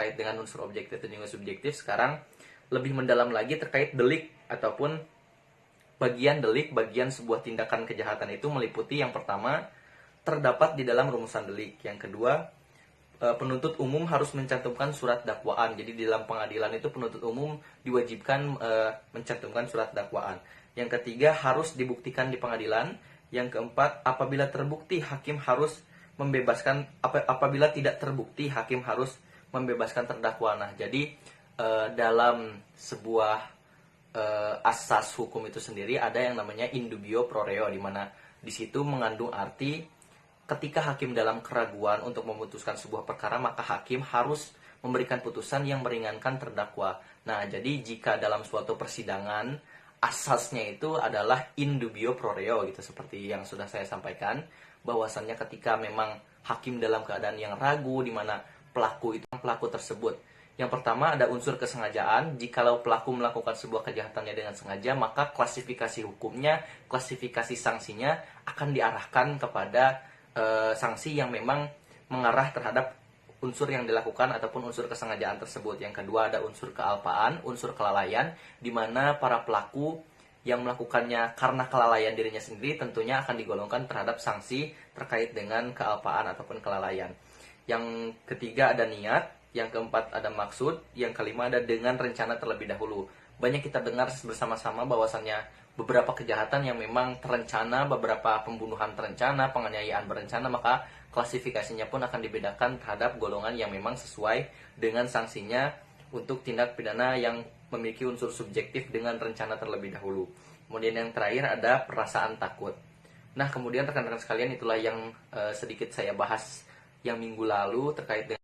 terkait dengan unsur objektif dan juga subjektif. Sekarang lebih mendalam lagi terkait delik ataupun bagian delik, bagian sebuah tindakan kejahatan itu meliputi yang pertama, terdapat di dalam rumusan delik. Yang kedua, penuntut umum harus mencantumkan surat dakwaan. Jadi di dalam pengadilan itu penuntut umum diwajibkan mencantumkan surat dakwaan. Yang ketiga, harus dibuktikan di pengadilan. Yang keempat, apabila terbukti hakim harus membebaskan, apabila tidak terbukti hakim harus membebaskan terdakwa. Nah, jadi dalam sebuah asas hukum itu sendiri ada yang namanya in dubio pro reo, di mana di situ mengandung arti ketika hakim dalam keraguan untuk memutuskan sebuah perkara, maka hakim harus memberikan putusan yang meringankan terdakwa. Nah, jadi jika dalam suatu persidangan asasnya itu adalah in dubio pro reo gitu, seperti yang sudah saya sampaikan, bahwasannya ketika memang hakim dalam keadaan yang ragu di mana pelaku tersebut, yang pertama ada unsur kesengajaan. Jikalau pelaku melakukan sebuah kejahatannya dengan sengaja, maka klasifikasi hukumnya, klasifikasi sanksinya akan diarahkan kepada sanksi yang memang mengarah terhadap unsur yang dilakukan ataupun unsur kesengajaan tersebut. Yang kedua ada unsur kealpaan, unsur kelalaian, di mana para pelaku yang melakukannya karena kelalaian dirinya sendiri tentunya akan digolongkan terhadap sanksi terkait dengan kealpaan ataupun kelalaian. Yang ketiga ada niat. Yang keempat ada maksud, yang kelima ada dengan rencana terlebih dahulu. Banyak kita dengar bersama-sama bahwasannya beberapa kejahatan yang memang terencana, beberapa pembunuhan terencana, penganiayaan berencana, maka klasifikasinya pun akan dibedakan terhadap golongan yang memang sesuai dengan sanksinya untuk tindak pidana yang memiliki unsur subjektif dengan rencana terlebih dahulu. Kemudian yang terakhir ada perasaan takut. Nah, kemudian rekan-rekan sekalian, itulah yang sedikit saya bahas yang minggu lalu terkait dengan